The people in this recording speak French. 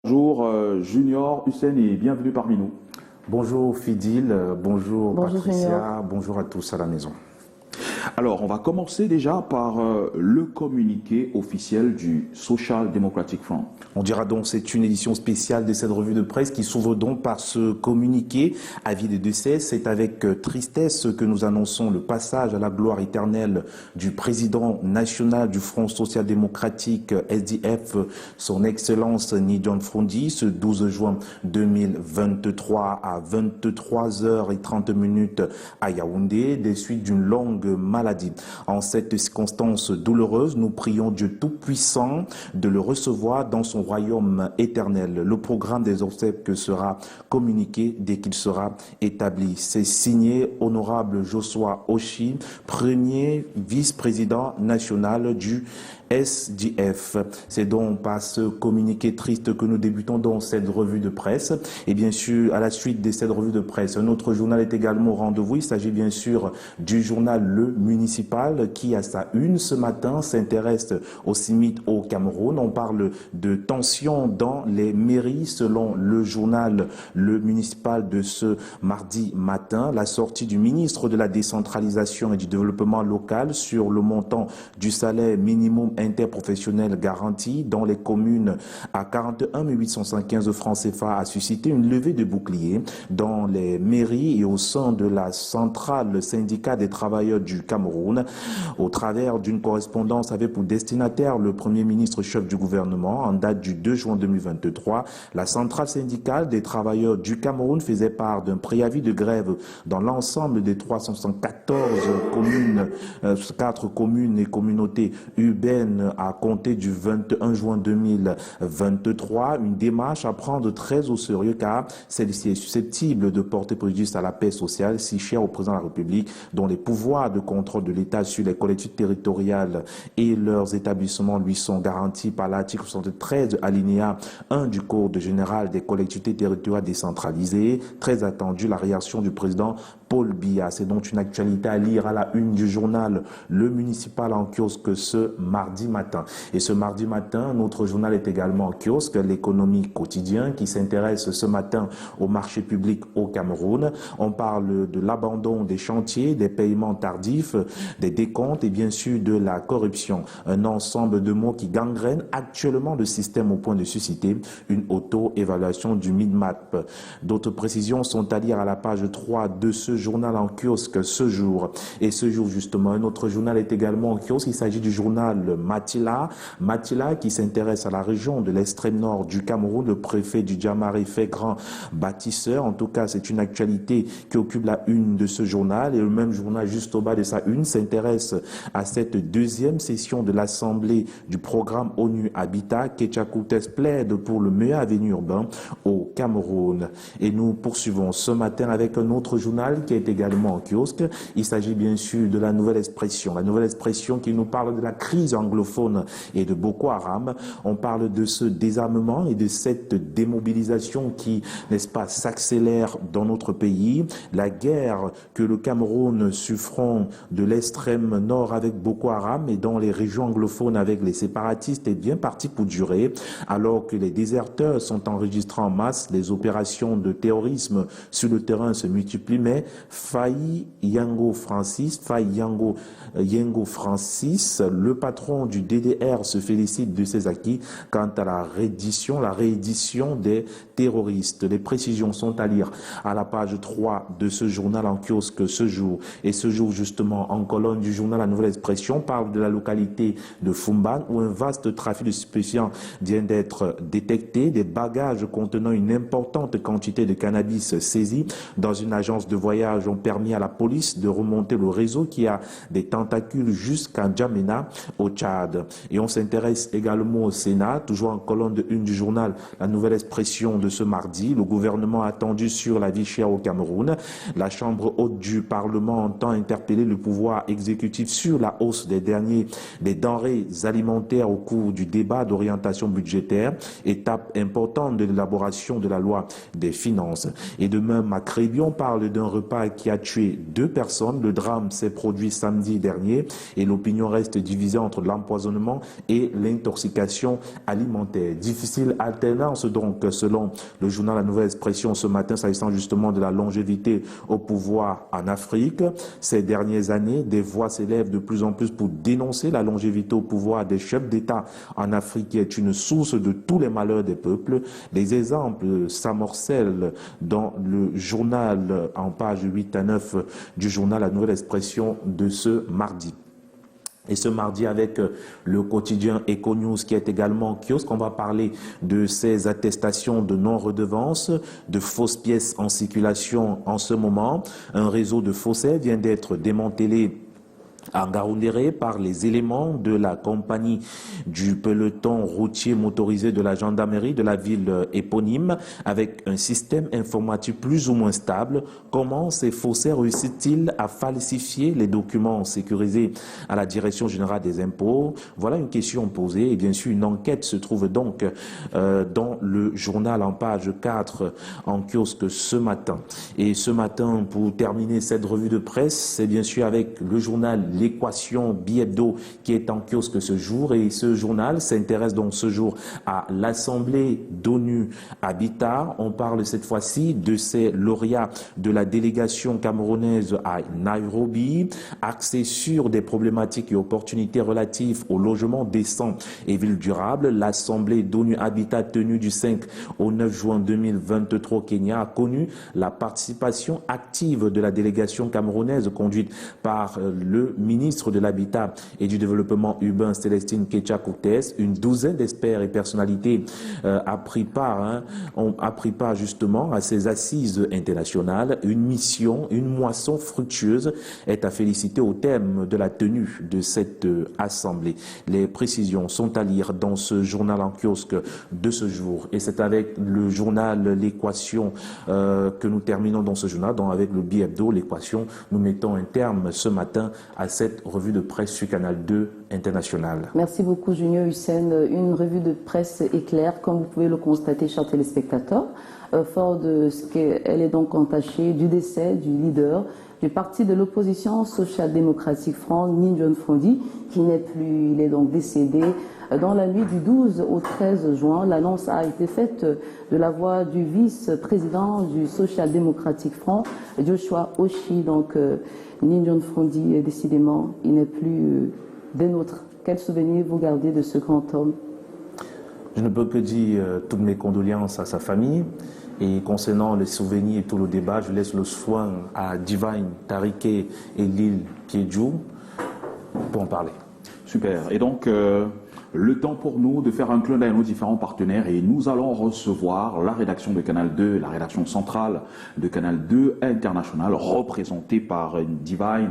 Bonjour Junior, Hussein et bienvenue parmi nous. Bonjour Fidil, bonjour Bonjour Junior. Patricia, bonjour à tous à la maison. Alors, on va commencer déjà par le communiqué officiel du Social Democratic Front. On dira donc c'est une édition spéciale de cette revue de presse qui s'ouvre donc par ce communiqué. Avis de décès, c'est avec tristesse que nous annonçons le passage à la gloire éternelle du président national du Front Social Démocratique SDF, son Excellence Ni John Frondi, ce 12 juin 2023 à 23h30 à Yaoundé, des suites d'une longue maladie. En cette circonstance douloureuse, nous prions Dieu Tout-Puissant de le recevoir dans son royaume éternel. Le programme des obsèques sera communiqué dès qu'il sera établi. C'est signé Honorable Joshua Oshi, premier vice-président national du SDF. C'est donc par ce communiqué triste que nous débutons donc cette revue de presse. Et bien sûr, à la suite de cette revue de presse, un autre journal est également au rendez-vous. Il s'agit bien sûr du journal Le Municipal qui, à sa une ce matin, s'intéresse au CIMIT au Cameroun. On parle de tensions dans les mairies selon le journal Le Municipal de ce mardi matin. La sortie du ministre de la décentralisation et du développement local sur le montant du salaire minimum interprofessionnel garanti dans les communes à 41 875 francs CFA a suscité une levée de boucliers dans les mairies et au sein de la centrale syndicat des travailleurs du Cameroun. Au travers d'une correspondance avec pour destinataire le Premier ministre chef du gouvernement en date du 2 juin 2023, la centrale syndicale des travailleurs du Cameroun faisait part d'un préavis de grève dans l'ensemble des 374 communes, 4 communes et communautés urbaines à compter du 21 juin 2023, une démarche à prendre très au sérieux car celle-ci est susceptible de porter préjudice à la paix sociale si chère au président de la République, dont les pouvoirs de contrôle de l'État sur les collectivités territoriales et leurs établissements lui sont garantis par l'article 73 alinéa 1 du Code général des collectivités territoriales décentralisées. Très attendu, la réaction du président Paul Biya. C'est donc une actualité à lire à la une du journal Le Municipal en kiosque ce mardi matin. Et ce mardi matin, notre journal est également en kiosque, l'économie quotidien, qui s'intéresse ce matin au marché public au Cameroun. On parle de l'abandon des chantiers, des paiements tardifs, des décomptes et bien sûr de la corruption. Un ensemble de mots qui gangrènent actuellement le système au point de susciter une auto-évaluation du mid-map. D'autres précisions sont à lire à la page 3 de ce journal en kiosque ce jour. Et ce jour, justement, un autre journal est également en kiosque. Il s'agit du journal Matila. Matila qui s'intéresse à la région de l'extrême nord du Cameroun. Le préfet du Djamari fait grand bâtisseur. En tout cas, c'est une actualité qui occupe la une de ce journal. Et le même journal, juste au bas de sa une, s'intéresse à cette deuxième session de l'Assemblée du programme ONU Habitat. Ketchakoutes plaide pour le meilleur avenir urbain au Cameroun. Et nous poursuivons ce matin avec un autre journal qui est également en kiosque. Il s'agit bien sûr de la Nouvelle Expression. La Nouvelle Expression qui nous parle de la crise anglophone et de Boko Haram. On parle de ce désarmement et de cette démobilisation qui, n'est-ce pas, s'accélère dans notre pays. La guerre que le Cameroun suffront de l'extrême nord avec Boko Haram et dans les régions anglophones avec les séparatistes est bien partie pour durer, alors que les déserteurs sont enregistrés en masse, les opérations de terrorisme sur le terrain se multiplient, mais Faye Yango Francis, le patron du DDR, se félicite de ses acquis quant à la réédition des terroristes. Les précisions sont à lire à la page 3 de ce journal en kiosque ce jour. Et ce jour, justement, en colonne du journal La Nouvelle Expression, parle de la localité de Fumban où un vaste trafic de stupéfiants vient d'être détecté. Des bagages contenant une importante quantité de cannabis saisis dans une agence de voyage ont permis à la police de remonter le réseau qui a des tentacules jusqu'à N'Djamena au Tchad. Et on s'intéresse également au Sénat, toujours en colonne de une du journal La Nouvelle Expression de ce mardi. Le gouvernement a attendu sur la vie chère au Cameroun. La Chambre haute du Parlement entend interpeller le pouvoir exécutif sur la hausse des denrées alimentaires au cours du débat d'orientation budgétaire, étape importante de l'élaboration de la loi des finances. Et de même, à Crébillon, on parle d'un repas repas qui a tué 2 personnes. Le drame s'est produit samedi dernier et l'opinion reste divisée entre l'empoisonnement et l'intoxication alimentaire. Difficile alternance donc selon le journal La Nouvelle Expression ce matin s'agissant justement de la longévité au pouvoir en Afrique. Ces dernières années, des voix s'élèvent de plus en plus pour dénoncer la longévité au pouvoir des chefs d'État en Afrique qui est une source de tous les malheurs des peuples. Des exemples s'amorcellent dans le journal en page 8 à 9 du journal La Nouvelle Expression de ce mardi. Et ce mardi, avec le quotidien Econews qui est également kiosque, on va parler de ces attestations de non-redevance, de fausses pièces en circulation en ce moment. Un réseau de faussaires vient d'être démantelé à Ngaoundéré par les éléments de la compagnie du peloton routier motorisé de la gendarmerie de la ville éponyme avec un système informatique plus ou moins stable. Comment ces faussaires réussissent-ils à falsifier les documents sécurisés à la Direction générale des impôts? Voilà une question posée et bien sûr une enquête se trouve donc dans le journal en page 4 en kiosque ce matin. Et ce matin, pour terminer cette revue de presse, c'est bien sûr avec le journal L'Équation bi-hebdo qui est en kiosque ce jour et ce journal s'intéresse donc ce jour à l'Assemblée d'ONU Habitat. On parle cette fois-ci de ces lauréats de la délégation camerounaise à Nairobi, axés sur des problématiques et opportunités relatives au logement décent et ville durable. L'Assemblée d'ONU Habitat tenue du 5 au 9 juin 2023 au Kenya a connu la participation active de la délégation camerounaise conduite par le ministre de l'Habitat et du Développement urbain Célestine Ketcha-Koutès. Une douzaine d'experts et personnalités ont pris part justement à ces assises internationales. Une mission, une moisson fructueuse est à féliciter au terme de la tenue de cette assemblée. Les précisions sont à lire dans ce journal en kiosque de ce jour. Et c'est avec le journal L'Équation que nous terminons dans ce journal, donc avec le bi-hebdo L'Équation. Nous mettons un terme ce matin à cette revue de presse sur Canal 2 International. Merci beaucoup Junior Hussein. Une revue de presse éclair, comme vous pouvez le constater, chers téléspectateurs, fort de ce qu'elle est donc entachée du décès du leader du parti de l'opposition social-démocratique franc, Nin John Fondi, qui n'est plus, il est donc décédé dans la nuit du 12 au 13 juin. L'annonce a été faite de la voix du vice-président du social-démocratique franc, Joshua Oshi. Donc, Nin John Fondi, décidément, il n'est plus des nôtres. Quel souvenir vous gardez de ce grand homme? Je ne peux que dire toutes mes condoléances à sa famille. Et concernant les souvenirs et tout le débat, je laisse le soin à Divine, Tariké et Lil Piedjou pour en parler. Super. Et donc, le temps pour nous de faire un clin d'œil à nos différents partenaires et nous allons recevoir la rédaction de Canal 2, la rédaction centrale de Canal 2 International, représentée par Divine.